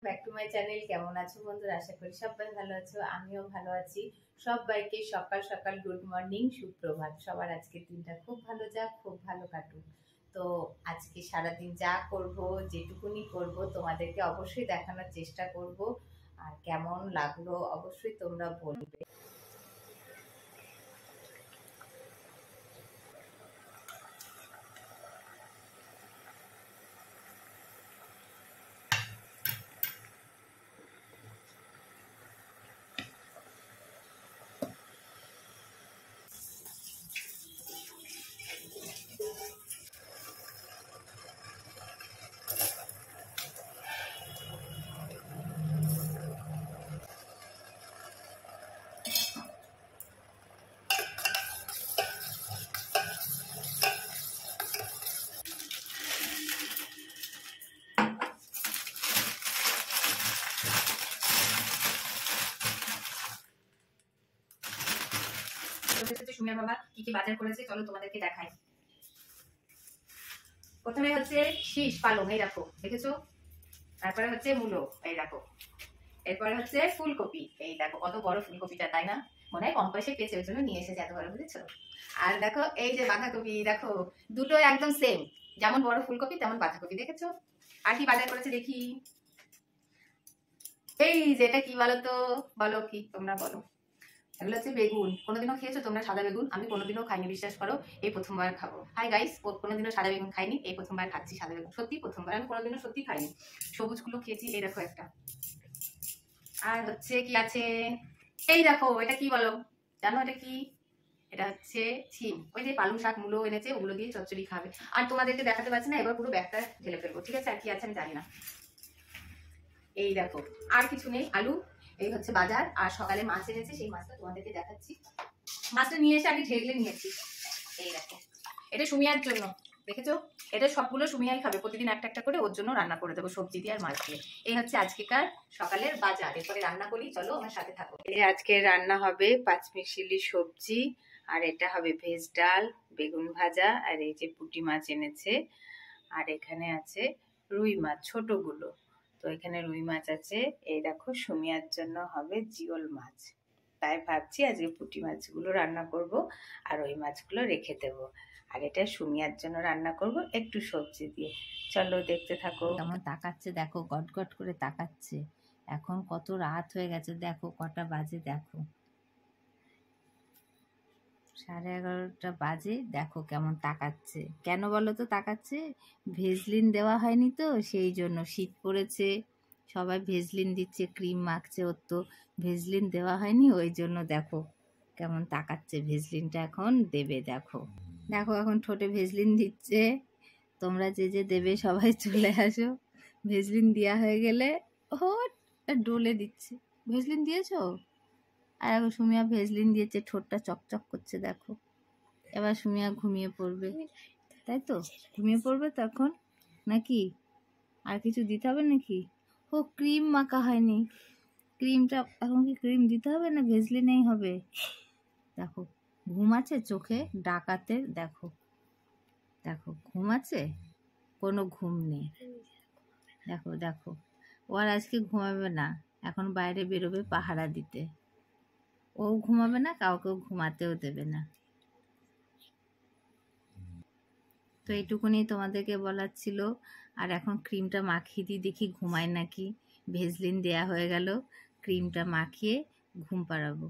Back to my channel. কেমন আছো বন্ধুরা? আশা করি সবাই ভালো আছো, আমিও ভালো আছি। সবাইকে সকাল সকাল গুড মর্নিং, সুপ্রভাত। সবার আজকের দিনটা খুব ভালো যাক, খুব ভালো কাটুক। তো আজকে সারাদিন যা করব, যেটুকুনি করব তোমাদেরকে অবশ্যই দেখানোর চেষ্টা করব। আর কেমন লাগলো অবশ্যই তোমরা বলবে। সুমিয়ার বাবা কি কি বাজার করেছে চলো তোমাদেরকে দেখাই। প্রথমে হচ্ছে শীষ পালং, এই দেখো, দেখেছো? তারপরে হচ্ছে মূলো, এই দেখো। এরপরে হচ্ছে ফুলকপি, এই দেখো কত বড় ফুলকপিটা, তাই না? মনে হয় কম পয়সায় পেয়েছে, ওই জন্য নিয়ে এসেছে এত বড়, বুঝেছো? আর দেখো এই যে বাঁধাকপি, দেখো দুটো একদম সেম, যেমন বড় ফুলকপি তেমন বাঁধাকপি, দেখেছো? আর কি বাজার করেছে দেখি। এই যে এটা কি বলো তো, বলো কি তোমরা বলো। এগুলো হচ্ছে বেগুন। কোনোদিনও খেয়েছো তোমরা সাদা বেগুন? আমি কোনোদিনও খাইনি, বিশ্বাস করো, এই প্রথমবার খাবো। হাই গাইস, কোনোদিনও সাদা বেগুন খাইনি, এই প্রথমবার খাচ্ছি সাদা বেগুন, সত্যি প্রথমবার। আমি কোনোদিনও সত্যি খাইনি, সবুজগুলো খেয়েছি। এই দেখো একটা। আর হচ্ছে কি আছে, এই দেখো, এটা কি বলো জানো? এটা কি? এটা হচ্ছে ছিম। ওই যে পালং শাক, মূলো এনেছে, ওগুলো দিয়ে চচ্চড়ি খাবে। আর তোমাদেরকে দেখাতে পারছি না, এবার পুরো ব্যাগটা ঢেলে ফেলবো, ঠিক আছে? আর কি আছে আমি জানি না। এই দেখো, আর কিছু নেই, আলু। এই হচ্ছে বাজার। আর সকালে মাছ এনেছে, সেই মাছটা তোমাদেরকে দেখাচ্ছি। মাছটা নিয়ে এসে আমি ঢেলে নিয়েছি। এই দেখো, এটা সুমিয়ার জন্য, দেখেছো? এটা সবগুলো সুমিয়াই খাবে, প্রতিদিন একটা একটা করে ওর জন্য রান্না করে দেবো, সবজি দিয়ে আর মাছ দিয়ে। এই হচ্ছে আজকেকার সকালের বাজার। এরপরে রান্না করি, চলো আমার সাথে থাকো। এই যে আজকে রান্না হবে পাঁচমিশালি সবজি, আর এটা হবে ভেজ ডাল, বেগুন ভাজা, আর এই যে পুঁটি মাছ এনেছে। আর এখানে আছে রুই মাছ, ছোটগুলো। তো এখানে রুই মাছ আছে। এই দেখো, সুমিয়ার জন্য হবে জিওল মাছ। তাই ভাবছি আজকে পুঁটি মাছগুলো রান্না করব, আর ওই মাছগুলো রেখে দেব। আর এটা সুমিয়ার জন্য রান্না করব একটু সবজি দিয়ে। চলো দেখতে থাকো। কেমন তাকাচ্ছে দেখো, গট গট করে তাকাচ্ছে। এখন কত রাত হয়ে গেছে, দেখো কটা বাজে, দেখো 11:30 বাজে। দেখো কেমন তাকাচ্ছে, কেন বলো তো তাকাচ্ছে? ভেজলিন দেওয়া হয়নি তো, সেই জন্য। শীত পড়েছে, সবাই ভেজলিন দিচ্ছে, ক্রিম মাখছে, ওর তো ভেজলিন দেওয়া হয়নি, ওই জন্য দেখো কেমন তাকাচ্ছে। ভেজলিনটা এখন দেবে, দেখো দেখো, এখন ঠোঁটে ভেজলিন দিচ্ছে। তোমরা যে যে দেবে সবাই চলে আসো। ভেজলিন দেওয়া হয়ে গেলে ও ডলে দিচ্ছে। ভেজলিন দিয়েছো? আর এখন সুমিয়া ভেজলিন দিয়েছে, ঠোঁটটা চকচক করছে, দেখো। এবার সুমিয়া ঘুমিয়ে পড়বে, তাই তো? ঘুমিয়ে পড়বে তখন নাকি? আর কিছু দিতে হবে নাকি? ও ক্রিম মাখা হয়নি, ক্রিমটা এখন কি ক্রিম দিতে হবে না ভেজলিনেই হবে? দেখো ঘুম আছে চোখে, ডাকাতের, দেখো দেখো ঘুম আছে, কোনো ঘুম নেই। দেখো দেখো, ও আর আজকে ঘুমাবে না, এখন বাইরে বেরোবে পাহারা দিতে। ও ঘুমাবে না, কাউকেও ঘুমাতেও দেবে না। তো এইটুকুনি তোমাদেরকে বলার ছিল। আর এখন ক্রিমটা মাখিয়ে দিই, দেখি ঘুমায় নাকি। ভেজলিন দেয়া হয়ে গেল, ক্রিমটা মাখিয়ে ঘুম পাড়াবো,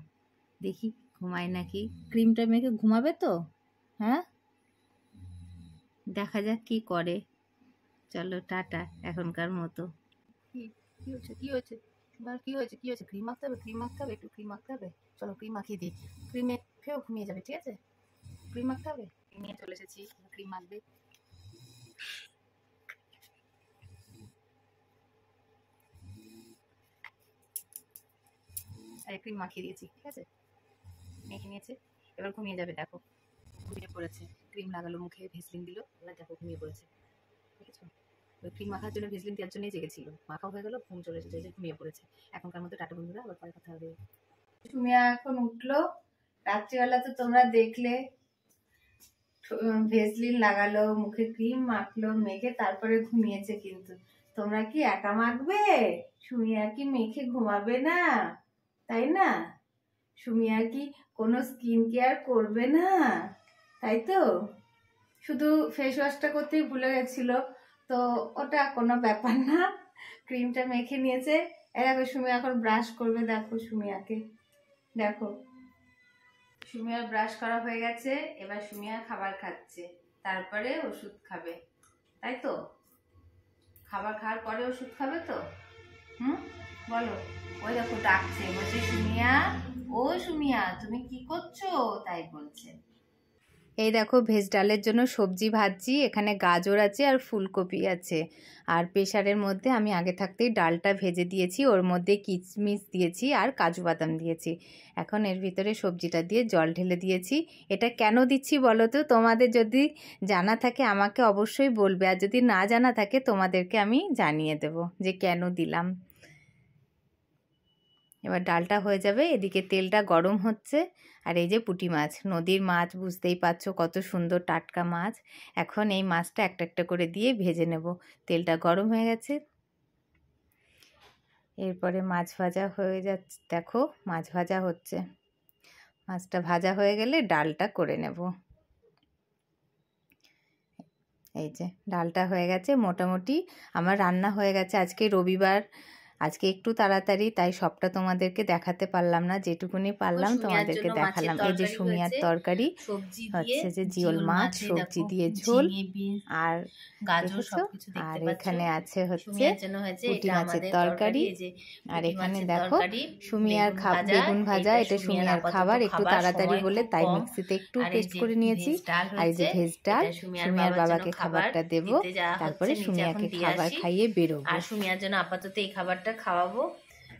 দেখি ঘুমায় নাকি। ক্রিমটা মেখে ঘুমাবে তো? হ্যাঁ, দেখা যাক কি করে। চলো টাটা এখনকার মতো। কি হয়েছে, কি হয়েছে এবার? কি হয়েছে, কি হয়েছে? ক্রিম মাখতে হবে, ক্রিম মাখতে হবে, একটু ক্রিম মাখতে হবে। চলো ক্রিম মাখিয়ে দিই, ক্রিম মেখেও ঘুমিয়ে যাবে, ঠিক আছে? ক্রিম মাখতে হবে, নিয়ে চলে এসেছি, ক্রিম মাখবে। আর ক্রিম মাখিয়ে দিয়েছি, ঠিক আছে? মেখে নিয়েছে, এবার ঘুমিয়ে যাবে, দেখো ঘুমিয়ে পড়েছে। ক্রিম লাগালো মুখে, ভেসলিন দিল, এবার দেখো ঘুমিয়ে পড়েছে, দেখেছো? ওই ক্রিম মাখার জন্য, ভেসলিন দেওয়ার জন্যই জেগেছিল, মাখা হয়ে গেল, ঘুম চলে এসেছে, ঘুমিয়ে পড়েছে। এখনকার মতো টাটা বন্ধুরা, আবার পরে কথা হবে। সুমিয়া এখন উঠলো। রাত্রিবেলা তো তোমরা দেখলে, ভেসলিন লাগালো, মুখে ক্রিম মাখলো, মেখে তারপরে ঘুমিয়েছে। কিন্তু তোমরা কি একা মাখবে? সুমিয়া কি মেখে ঘুমাবে না, তাই না? সুমিয়া কি কোনো স্কিন কেয়ার করবে না, তাই তো? শুধু ফেস ওয়াশটা করতেই ভুলে গেছিল, তো ওটা কোনো ব্যাপার না, ক্রিমটা মেখে নিয়েছে। দেখো সুমিয়া এখন ব্রাশ করবে, দেখো সুমিয়াকে, দেখো সুমিয়ার ব্রাশ করা হয়ে গেছে। এবার সুমিয়া খাবার খাচ্ছে, তারপরে ওষুধ খাবে, তাই তো? খাবার খাওয়ার পরে ওষুধ খাবে তো? বলো। ওই দেখো ডাকছে, বলছে সুমিয়া, ও সুমিয়া তুমি কি করছো, তাই বলছে। এই দেখো ভেজ ডালের জন্য সবজি ভাজছি। এখানে গাজর আছে আর ফুলকপি আছে। আর প্রেসারের মধ্যে আমি আগে থাকতেই ডালটা ভেজে দিয়েছি, ওর মধ্যে কিশমিশ দিয়েছি আর কাজু বাদাম দিয়েছি। এখন এর ভিতরে সবজিটা দিয়ে জল ঢেলে দিয়েছি। এটা কেন দিচ্ছি বলো তো? তোমাদের যদি জানা থাকে আমাকে অবশ্যই বলবে, আর যদি না জানা থাকে তোমাদেরকে আমি জানিয়ে দেব যে কেন দিলাম। এবার ডালটা হয়ে যাবে, এদিকে তেলটা গরম হচ্ছে। আর এই যে পুঁটি মাছ, নদীর মাছ, বুঝতেই পারছো কত সুন্দর টাটকা মাছ। এখন এই মাছটা একটা একটা করে দিয়ে ভেজে নেব। তেলটা গরম হয়ে গেছে, এরপরে মাছ ভাজা হয়ে যাচ্ছে। দেখো মাছ ভাজা হচ্ছে, মাছটা ভাজা হয়ে গেলে ডালটা করে নেব। এই যে ডালটা হয়ে গেছে, মোটামুটি আমার রান্না হয়ে গেছে। আজকে রবিবার, আজকে একটু তাড়াতাড়ি, তাই সবটা তোমাদেরকে দেখাতে পারলাম না, যেটুকুনি পারলাম তোমাদেরকে দেখালাম। এই যে সুমিয়ার তরকারি হচ্ছে, যে জিওল মাছ, সবজি দিয়ে ঝোল, আর গাজর সবকিছু, আর এখানে আছে হচ্ছে পুঁটি মাছের তরকারি। আর এখানে দেখো সুমিয়ার বেগুন ভাজা, এটা সুমিয়ার খাবার, একটু তাড়াতাড়ি বলে তাই মিক্সিতে একটু পেস্ট করে নিয়েছি। আর এই যে ভেজ ডাল, সুমিয়ার বাবাকে খাবারটা দেব, তারপরে সুমিয়াকে খাবার খাইয়ে বেরোবো। আর সুমিয়ার জন্য আপাতত এই খাবারটা খাওয়াবো।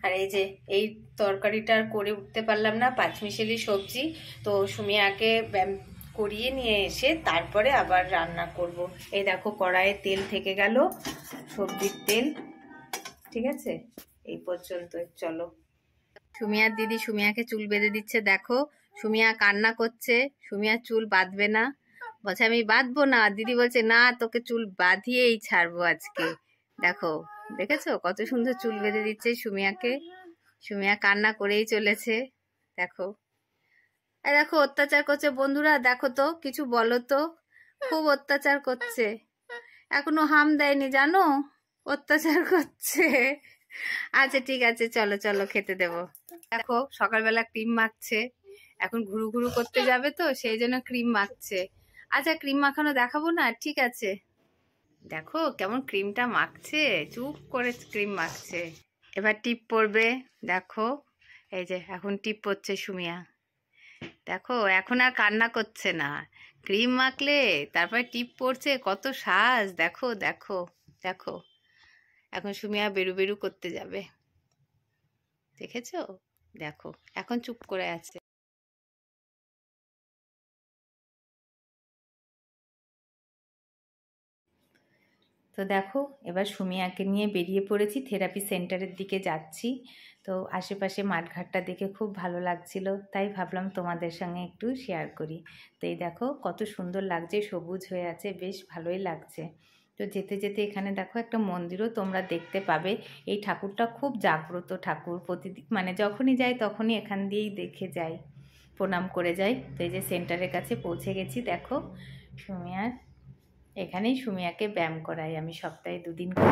আর এই যে এই তরকারিটা আর করে উঠতে পারলাম না, পাঁচমিশালি সবজি, তো সুমিয়াকে করিয়ে নিয়ে এসে তারপরে আবার রান্না করব। এই দেখো কড়াইয়ে তেল থেকে গেল, সবজির তেল, ঠিক আছে? এই পর্যন্ত। চলো, সুমিয়ার দিদি সুমিয়াকে চুল বেঁধে দিচ্ছে। দেখো সুমিয়া কান্না করছে, সুমিয়ার চুল বাঁধবে না, বলছে আমি বাঁধবো না। দিদি বলছে না, তোকে চুল বাঁধিয়েই ছাড়বো আজকে। দেখো, দেখেছো কত সুন্দর চুল বেঁধে দিচ্ছে সুমিয়াকে। সুমিয়া কান্না করেই চলেছে, দেখো। দেখো অত্যাচার করছে বন্ধুরা, দেখো তো, কিছু বলো তো, খুব অত্যাচার করছে, এখনো হাম দেয়নি জানো, অত্যাচার করছে। আচ্ছা ঠিক আছে, চলো চলো খেতে দেবো। দেখো সকালবেলা ক্রিম মাখছে, এখন ঘুরু ঘুরু করতে যাবে তো সেই জন্য ক্রিম মাখছে। আচ্ছা ক্রিম মাখানো দেখাবো না, ঠিক আছে? দেখো কেমন ক্রিমটা মাখছে, চুপ করে ক্রিম মাখছে। এবার টিপ পড়বে, দেখো এই যে এখন টিপ পড়ছে সুমিয়া। দেখো এখন আর কান্না করছে না, ক্রিম মাখলে তারপরে টিপ পড়ছে, কত সাজ। দেখো দেখো দেখো, এখন সুমিয়া বেরু বেরু করতে যাবে, দেখেছো? দেখো এখন চুপ করে আছে। তো দেখো এবার সুমিয়াকে নিয়ে বেরিয়ে পড়েছি, থেরাপি সেন্টারের দিকে যাচ্ছি। তো আশেপাশে মাঠঘাটটা দেখে খুব ভালো লাগছিল, তাই ভাবলাম তোমাদের সঙ্গে একটু শেয়ার করি। তো এই দেখো কত সুন্দর লাগছে, সবুজ হয়ে আছে, বেশ ভালোই লাগছে। তো যেতে যেতে এখানে দেখো একটা মন্দিরও তোমরা দেখতে পাবে। এই ঠাকুরটা খুব জাগ্রত ঠাকুর, প্রতিদিন মানে যখনই যাই তখনই এখান দিয়েই দেখে যাই, প্রণাম করে যাই। তো এই যে সেন্টারের কাছে পৌঁছে গেছি, দেখো সুমিয়ার এখানেই সুমিয়াকে ব্যায়াম করাই আমি, সপ্তাহে 2 দিন করে।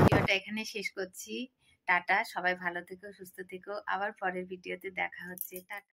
ভিডিওটা এখানে শেষ করছি, টাটা, সবাই ভালো থেকো, সুস্থ থেকো, আবার পরের ভিডিওতে দেখা হচ্ছে, টাটা।